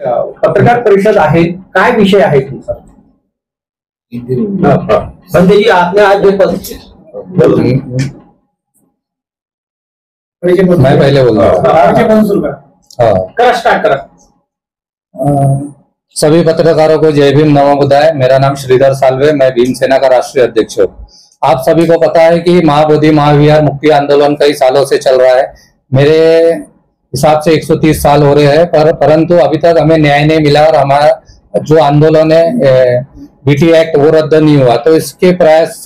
पत्रकार परिषद आहे, काय विषय आहे तुमचा? संजय जी, आपने आज जो मैं पहले बोल रहा सभी पत्रकारों को जय भीम नमो बुद्धाय। मेरा नाम श्रीधर साल्वे, मैं भीमसेना का राष्ट्रीय अध्यक्ष हूँ। आप सभी को पता है कि महाबोधि महाविहार मुक्ति आंदोलन कई सालों से चल रहा है। मेरे हिसाब से 130 साल हो रहे हैं, परंतु अभी तक हमें न्याय नहीं मिला और हमारा जो आंदोलन है बीटी एक्ट वो रद्द नहीं हुआ। तो इसके प्रयास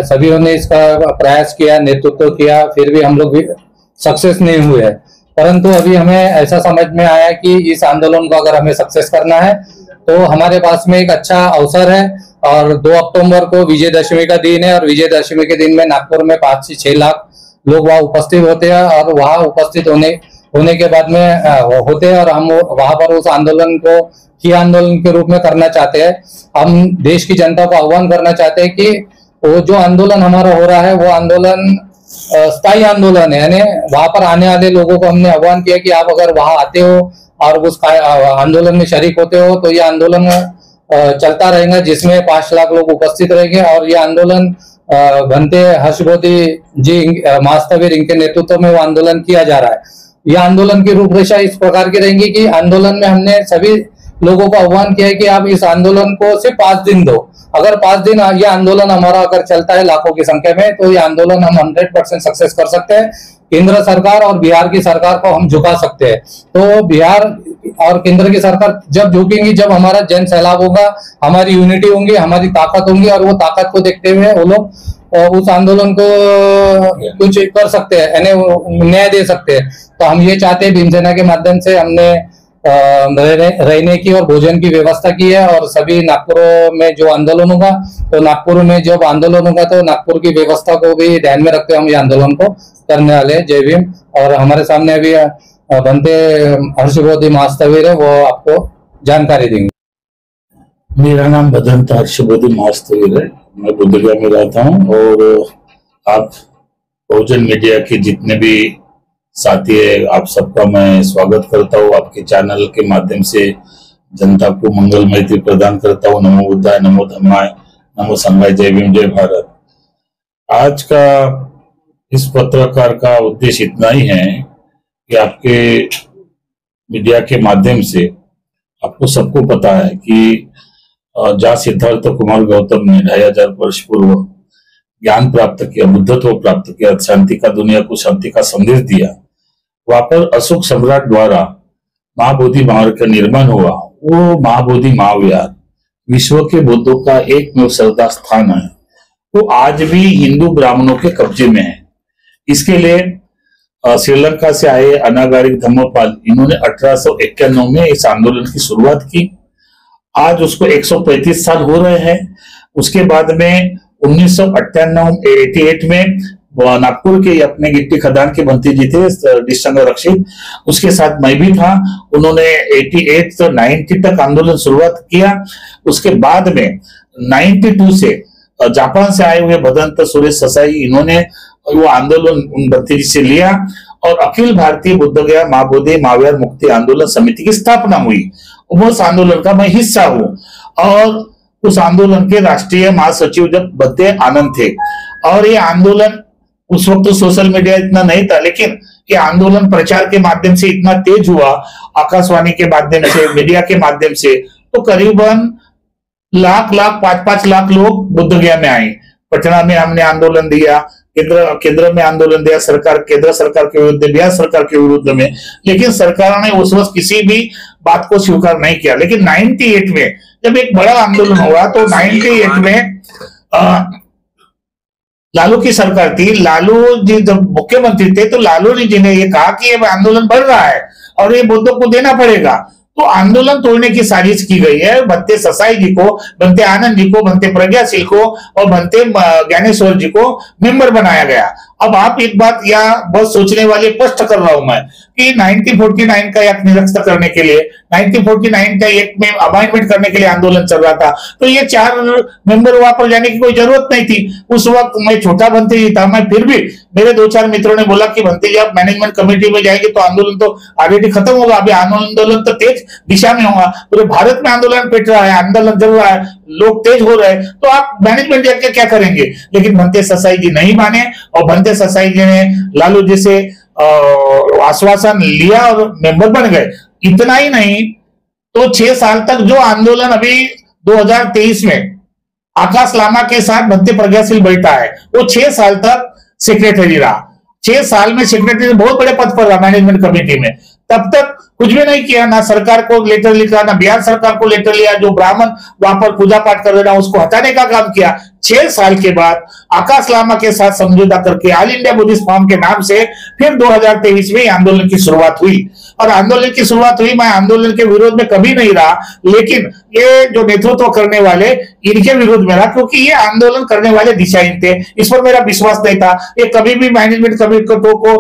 सभी ने इसका प्रयास किया, नेतृत्व किया, फिर भी हम लोग भी सक्सेस नहीं हुए हैं। परंतु अभी हमें ऐसा समझ में आया कि इस आंदोलन को अगर हमें सक्सेस करना है तो हमारे पास में एक अच्छा अवसर है। और 2 अक्टूबर को विजयदशमी का दिन है और विजयदशमी के दिन में नागपुर में 5 से 6 लाख लोग वहाँ उपस्थित होते हैं और वहाँ उपस्थित होने के बाद में होते हैं और हम वहां पर उस आंदोलन को ही आंदोलन के रूप में करना चाहते हैं। हम देश की जनता को आह्वान करना चाहते हैं कि वो जो आंदोलन हमारा हो रहा है वो आंदोलन स्थायी आंदोलन है। यानी वहां पर आने वाले लोगों को हमने आह्वान किया कि आप अगर वहां आते हो और उस आंदोलन में शरीक होते हो तो ये आंदोलन चलता रहेगा, जिसमें 5 लाख लोग उपस्थित रहेंगे। और ये आंदोलन भंते हर्षबोधि जी महास्थवीर इनके नेतृत्व में वो आंदोलन किया जा रहा है। यह आंदोलन की रूपरेखा इस प्रकार की रहेंगी कि आंदोलन में हमने सभी लोगों को आह्वान किया है कि आप इस आंदोलन को सिर्फ 5 दिन दो। अगर 5 दिन ये आंदोलन हमारा अगर चलता है लाखों की संख्या में तो ये आंदोलन हम 100% सक्सेस कर सकते हैं। केंद्र सरकार और बिहार की सरकार को हम झुका सकते हैं। तो बिहार और केंद्र की सरकार जब झुकेंगी, जब हमारा जन सैलाब होगा, हमारी यूनिटी होंगी, हमारी ताकत होंगी और वो ताकत को देखते हुए वो लोग उस आंदोलन को कुछ कर सकते हैं, यानी न्याय दे सकते हैं। तो हम ये चाहते हैं, भीमसेना के माध्यम से हमने रहने की और भोजन की व्यवस्था की है। और सभी नागपुर में जो आंदोलन होगा तो नागपुर में जब आंदोलन होगा तो नागपुर की व्यवस्था को भी ध्यान में रखते हम ये आंदोलन को करने वाले। जय भीम। और हमारे सामने अभी बनते हर्षबोधि महास्थवीर है, वो आपको जानकारी देंगे। मेरा नाम भदंत हर्षबोधि महास्थवीर है, मैं बुद्धगया में रहता हूँ। और आप बहुजन मीडिया के जितने भी साथी है, आप सबका मैं स्वागत करता हूँ। आपके चैनल के माध्यम से जनता को मंगल मैत्री प्रदान करता हूँ। नमो बुद्धाय, नमो धम्माय, नमो संघाय, जय भीम, जय भारत। आज का इस पत्रकार का उद्देश्य इतना ही है कि आपके मीडिया के माध्यम से आपको सबको पता है कि जहाँ सिद्धार्थ कुमार गौतम ने 2500 वर्ष पूर्व ज्ञान प्राप्त किया, बुद्धत्व प्राप्त किया, शांति का, दुनिया को शांति का संदेश दिया, वहां पर अशोक सम्राट द्वारा महाबोधि महाविहार का निर्माण हुआ। वो महाबोधि महाविहार विश्व के बुद्धों का एकमेव श्रद्धा स्थान है। वो आज भी हिंदू ब्राह्मणों के कब्जे में है। इसके लिए श्रीलंका से आए अनागारिक धम्मपाल, इन्होंने 1891 में इस आंदोलन की शुरुआत की। आज उसको 135 साल हो रहे हैं। उसके बाद में 1988 में नागपुर के अपने गिट्टी खदान के बंती जी थे डिस्ट्रिक्ट संरक्षित, उसके साथ मैं भी था। उन्होंने 88 से 90 तक आंदोलन शुरुआत किया। उसके बाद में 92 से जापान से आए हुए भदंत सुरेश ससाई, इन्होंने वो आंदोलन उन बंती जी से लिया और अखिल भारतीय बुद्धगया महाबोधि महाविहार मुक्ति आंदोलन समिति की स्थापना हुई। उस आंदोलन का मैं हिस्सा हूँ और उस आंदोलन के राष्ट्रीय महासचिव जब बद्दे आनंद थे। और ये आंदोलन उस वक्त तो सोशल मीडिया इतना नहीं था, लेकिन ये आंदोलन प्रचार के माध्यम से इतना तेज हुआ, आकाशवाणी के माध्यम से, मीडिया के माध्यम से, तो करीबन लाख 5-5 लाख लोग बुद्धगया में आए। पटना में हमने आंदोलन दिया, केंद्र में आंदोलन दिया, केंद्र सरकार के विरुद्ध, बिहार सरकार के विरुद्ध में, लेकिन सरकार ने उस वक्त किसी भी बात को स्वीकार नहीं किया। लेकिन 98 में जब एक बड़ा आंदोलन हुआ तो 98 में लालू की सरकार थी। लालू जी जब मुख्यमंत्री थे तो लालू जी ने ये कहा कि ये आंदोलन बढ़ रहा है और ये बुद्धों को देना पड़ेगा। तो आंदोलन तोड़ने की साजिश की गई है। बनते ससाई जी को, बनते आनंद जी को, बनते प्रज्ञाशील को और बनते ज्ञानेश्वर जी को मेंबर बनाया गया अब आप एक बात या बहुत सोचने वाले स्पष्ट कर रहा हूं मैं कि 1949 का एक्ट निरस्त करने के लिए, 1949 का एक्ट में अमेंडमेंट करने के लिए आंदोलन चल रहा था, तो ये 4 मेंबर वहां पर जाने की कोई जरूरत नहीं थी। उस वक्त मैं छोटा भंते जी था, मैं फिर भी मेरे 2-4 मित्रों ने बोला कि भंते जी आप मैनेजमेंट कमेटी में जाएंगे तो आंदोलन तो ऑलरेडी खत्म होगा, अभी आंदोलन तो तेज दिशा में होगा, पूरे भारत में आंदोलन पिट रहा है, आंदोलन चल रहा है, लोग तेज हो रहे हैं, तो आप मैनेजमेंट जाके क्या करेंगे। लेकिन भंते ससाई जी नहीं माने और भंते ससाई जी ने लालू जी से आश्वासन लिया और मेंबर बन गए। इतना ही नहीं तो 6 साल तक जो आंदोलन अभी 2023 में आकाश लामा के साथ भंते प्रज्ञाशील बैठा है, वो 6 साल तक सेक्रेटरी रहा। 6 साल में सेक्रेटरी बहुत बड़े पद पर रहा मैनेजमेंट कमेटी में, तब तक कुछ भी नहीं किया, ना सरकार को लेटर लिखा, ना बिहार सरकार को लेटर लिया, जो ब्राह्मण वहां पर पूजा पाठ कर रहे उसको हटाने का काम किया। 6 साल के बाद आकाश लामा के साथ समझौता करके ऑल इंडिया बुद्धिस्ट फोरम के नाम से फिर 2023 में आंदोलन की शुरुआत हुई। और आंदोलन की शुरुआत हुई, मैं आंदोलन के विरोध में कभी नहीं रहा, लेकिन ये जो नेतृत्व करने वाले इनके विरोध में रहा, क्योंकि ये आंदोलन करने वाले दिशाहीन थे, इस पर मेरा विश्वास नहीं था। ये कभी भी मैनेजमेंट कमेटी को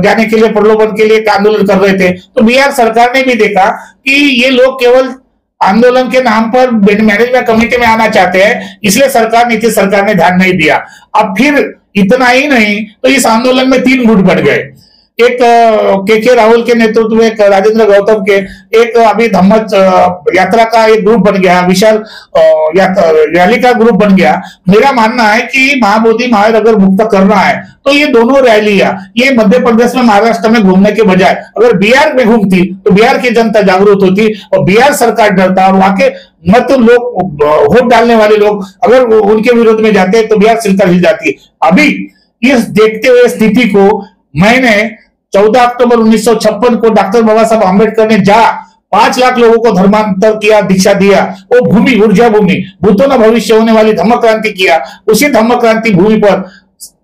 जाने के लिए, प्रलोभन के लिए आंदोलन कर रहे थे। तो बिहार सरकार ने भी देखा कि ये लोग केवल आंदोलन के नाम पर मैनेजमेंट कमेटी में आना चाहते हैं, इसलिए नीतीश सरकार ने ध्यान नहीं दिया। अब फिर इतना ही नहीं तो इस आंदोलन में 3 गुट बढ़ गए, एक के राहुल के नेतृत्व में, एक राजेंद्र गौतम के, एक अभी धम्मच यात्रा का एक ग्रुप बन गया, विशाल रैली का ग्रुप बन गया। मेरा मानना है कि महाबोधि महावीर अगर मुक्त करना है तो ये दोनों रैलियां ये मध्य प्रदेश में, महाराष्ट्र में घूमने के बजाय अगर बिहार में घूमती तो बिहार की जनता जागरूक होती और बिहार सरकार डरता, और वहां के मत लोग, वोट डालने वाले लोग अगर उनके विरोध में जाते तो बिहार सरकार हिल जाती। अभी इस देखते हुए स्थिति को मैंने 14 अक्टूबर 1956 को डॉक्टर बाबा साहब आम्बेडकर ने 5 लाख लोगों को धर्मांतर किया, दीक्षा दिया, वो भूमि, ऊर्जा भूमि, भूतों न भविष्य होने वाली धम्म क्रांति किया, उसी धम्म क्रांति भूमि पर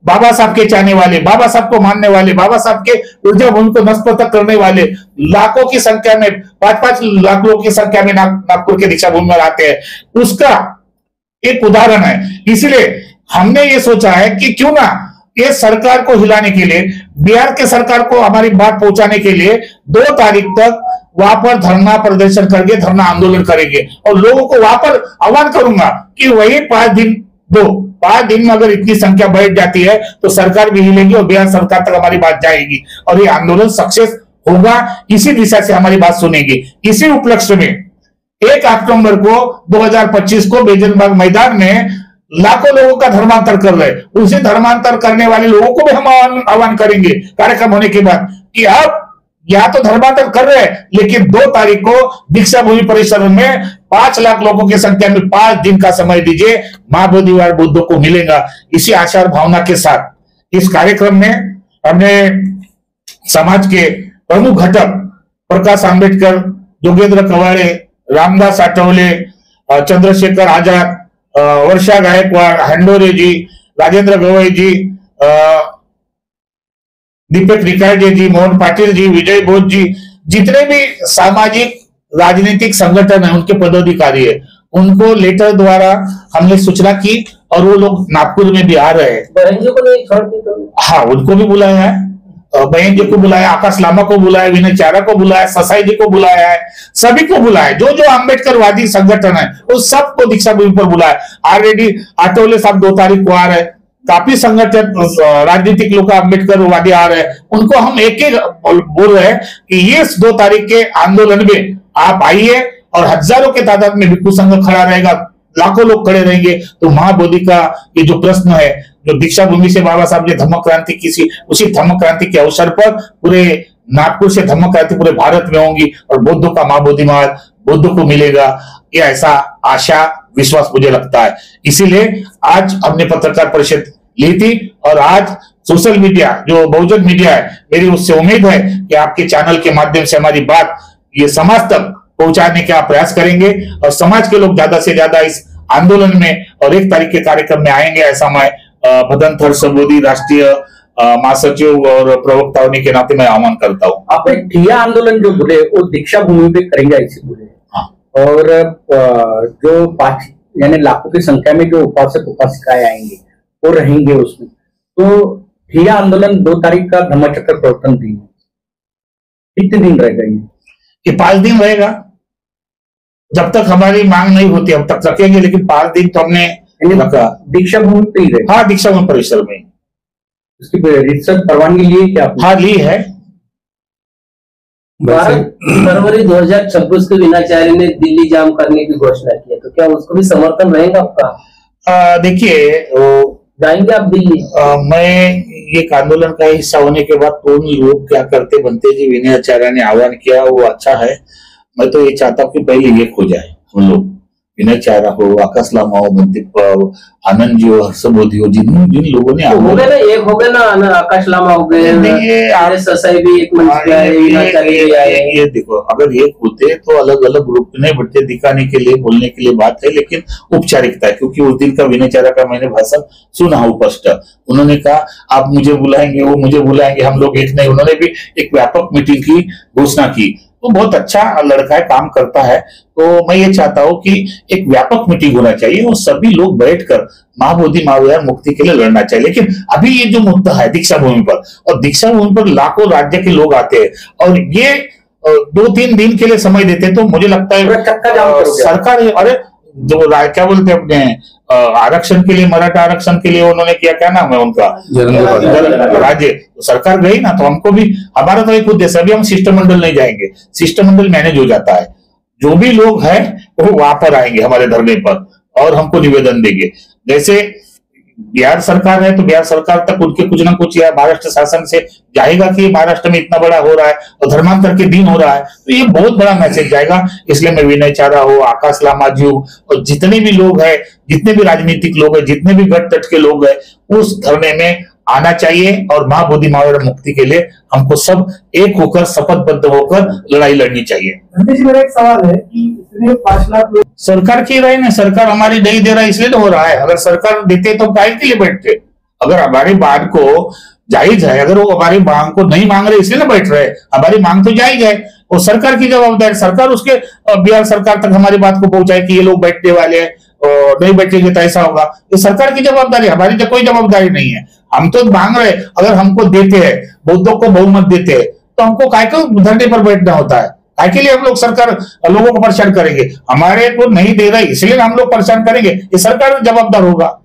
बाबा साहब के चाहने वाले, बाबा साहब को मानने वाले, बाबा साहब के ऊर्जा भूमि को नष्ट करने वाले लाखों की संख्या में, 5-5 लाख लोगों की संख्या में नागपुर के दीक्षा भूमि में आते हैं, उसका एक उदाहरण है। इसलिए हमने ये सोचा है कि क्यों ना ये सरकार को हिलाने के लिए, बिहार के सरकार को हमारी बात पहुंचाने के लिए 2 तारीख तक वहां पर धरना प्रदर्शन करके धरना आंदोलन करेंगे और लोगों को वहां पर आह्वान करूंगा कि वही 5 दिन में अगर इतनी संख्या बैठ जाती है तो सरकार भी हिलेगी और बिहार सरकार तक हमारी बात जाएगी और ये आंदोलन सक्सेस होगा। इसी दिशा से हमारी बात सुनेगी। इसी उपलक्ष्य में 1 अक्टूबर को 2025 को बेजनबाग मैदान में लाखों लोगों का धर्मांतर कर रहे हैं, उसे धर्मांतर करने वाले लोगों को भी हम आह्वान करेंगे कार्यक्रम होने के बाद कि आप या तो धर्मांतर कर रहे हैं, लेकिन 2 तारीख को दीक्षा भूमि परिसर में 5 लाख लोगों की संख्या में 5 दिन का समय दीजिए, महाबोधिवार बुद्ध को मिलेगा। इसी आशा और भावना के साथ इस कार्यक्रम में हमने समाज के प्रमुख घटक प्रकाश आंबेडकर, योगेंद्र कवाड़े, रामदास आठवले, चंद्रशेखर आजाद, वर्षा गायकवाड़, हंडोरे जी, राजेंद्र गवई जी, दीपक निकालजे जी, मोहन पाटिल जी, विजय बोध जी, जितने भी सामाजिक राजनीतिक संगठन है उनके पदाधिकारी है, उनको लेटर द्वारा हमने सूचना की और वो लोग नागपुर में भी आ रहे हैं। बहन जी को नहीं छोड़ती तो? हाँ, उनको भी बुलाया है, बहन जी को बुलाया, आकाश लामा को बुलाया, विनय चारा को बुलाया, ससाई जी को बुलाया है, सभी को बुलाया, जो जो अम्बेडकरवादी संगठन है उस सबको दीक्षा भूमि पर बुलाया। ऑलरेडी आठवले साहब 2 तारीख को आ रहे हैं, काफी संगठन राजनीतिक लोग अम्बेडकरवादी आ रहे हैं, उनको हम एक बोल रहे हैं कि ये 2 तारीख के आंदोलन में आप आइए और हजारों के तादाद में भिक्षु संघ खड़ा रहेगा, लाखों लोग खड़े रहेंगे। तो महाबोधि का ये जो प्रश्न है, जो दीक्षा भूमि से बाबा साहब ने धम्म क्रांति की थी, उसी धम्म क्रांति के अवसर पर पूरे नागपुर से धम्म क्रांति पूरे भारत में होंगी और बुद्ध का महाबोधि मार्ग बुद्ध को मिलेगा, ये ऐसा आशा विश्वास मुझे लगता है। इसीलिए आज हमने पत्रकार परिषद ली थी और आज सोशल मीडिया जो बहुजन मीडिया है, मेरी उससे उम्मीद है कि आपके चैनल के माध्यम से हमारी बात ये समाज तक पहुंचाने का प्रयास करेंगे और समाज के लोग ज्यादा से ज्यादा इस आंदोलन में और 1 तारीख के कार्यक्रम में आएंगे, ऐसा मैं भदंत सबोधी राष्ट्रीय महासचिव और प्रवक्ता होने के नाते मैं आह्वान करता हूँ। आपने ठिया आंदोलन जो बोले वो दीक्षा भूमि पे करेंगे ऐसे बोले। हाँ। और जो 5 यानी लाखों की संख्या में जो उपासक उपासिकाएं आएंगे वो रहेंगे उसमें, तो ठिया आंदोलन 2 तारीख का धम्मचक्र प्रवर्तन दिन, कितने दिन रहेगा ये 5 दिन रहेगा। जब तक हमारी मांग नहीं होती अब तक रखेंगे, लेकिन 5 दिन तो हमने रखा। दीक्षा भूमि पे ही रहेगा? हाँ, दीक्षा भूमि परिसर में। उसकी रिसर्च परवानगी ली क्या आपने? हाँ, ली है। 12 फरवरी 2026 को वीणाचार्य ने दिल्ली जाम करने की घोषणा की है, तो क्या उसको भी समर्थन रहेगा आपका? देखिए, जाएंगे आप दिल्ली? मैं एक आंदोलन का हिस्सा होने के बाद कौन लोग क्या करते बनते जी वीणाचार्य ने आह्वान किया वो अच्छा है। मैं तो ये चाहता हूँ कि पहले एक हो जाए हम लोग, विनयचार्य हो, आकाश लामा हो, मनदीप आनंद जी हो, हर्षबोधी हो, जिन लोगों ने तो हो गए ना, एक हो गए ना, आकाश लामा हो गए, ससाई भी एक मंच पे आए, विनयचार्य भी आए। ये देखो, अगर एक होते तो अलग अलग ग्रुप नहीं बढ़ते, दिखाने के लिए बोलने के लिए बात है, लेकिन औपचारिकता है। क्योंकि उस दिन का विनयचार्य का मैंने भाषण सुना उपस्थ, उन्होंने कहा आप मुझे बुलाएंगे, वो मुझे बुलाएंगे, हम लोग एक नहीं। उन्होंने भी एक व्यापक मीटिंग की घोषणा की। तो बहुत अच्छा लड़का है, काम करता है। तो मैं ये चाहता हूँ कि एक व्यापक मीटिंग होना चाहिए और सभी लोग बैठकर महाबोधि महाविहार मुक्ति के लिए लड़ना चाहिए। लेकिन अभी ये जो मुद्दा है दीक्षा भूमि पर, और दीक्षा भूमि पर लाखों राज्य के लोग आते हैं और ये 2-3 दिन के लिए समय देते हैं, तो मुझे लगता है सरकार, अरे जो क्या बोलते हैं अपने आरक्षण के लिए, मराठा आरक्षण के लिए उन्होंने किया, क्या नाम है उनका, राज्य सरकार गई ना। तो हमको भी, हमारा तो एक उद्देश्य, अभी हम शिष्टमंडल नहीं जाएंगे, शिष्टमंडल मैनेज हो जाता है। जो भी लोग हैं वो वहां पर आएंगे हमारे धरने पर और हमको निवेदन देंगे। जैसे बिहार सरकार है तो बिहार सरकार तक उनके कुछ ना कुछ, या महाराष्ट्र शासन से जाएगा कि महाराष्ट्र में इतना बड़ा हो रहा है और धर्मांतर के दिन हो रहा है, तो ये बहुत बड़ा मैसेज जाएगा। इसलिए मैं विनयचार्य हो, आकाश लामा जी हो, और जितने भी लोग हैं, जितने भी राजनीतिक लोग हैं, जितने भी गट तट के लोग हैं, उस धरने में आना चाहिए और महाबोधि महाविहार मुक्ति के लिए हमको सब एक होकर, शपथबद्ध होकर लड़ाई लड़नी चाहिए। मेरा एक सवाल है कि 5 लाख लोग सरकार की राय ने, सरकार हमारी नहीं दे रहा इसलिए तो हो रहा है। अगर सरकार देते तो काहे के लिए बैठते? अगर हमारी बात को जायज है, अगर वो हमारी मांग को नहीं मांग रहे इसलिए ना बैठ रहे, हमारी मांग तो जायज है। वो सरकार की जवाबदारी, सरकार उसके बिहार सरकार तक हमारी बात को पहुंचाए कि ये लोग बैठने वाले हैं और नहीं बैठेंगे तो ऐसा होगा। ये सरकार की जवाबदारी, हमारी तो कोई जवाबदारी नहीं है। हम तो मांग रहे, अगर हमको देते हैं, बौद्धों को बहुमत देते हैं, तो हमको काय को धरने पर बैठना होता है? काय के लिए हम लोग सरकार लोगों को परेशान करेंगे? हमारे को नहीं दे रहे इसलिए हम लोग परेशान करेंगे, ये सरकार जवाबदार होगा।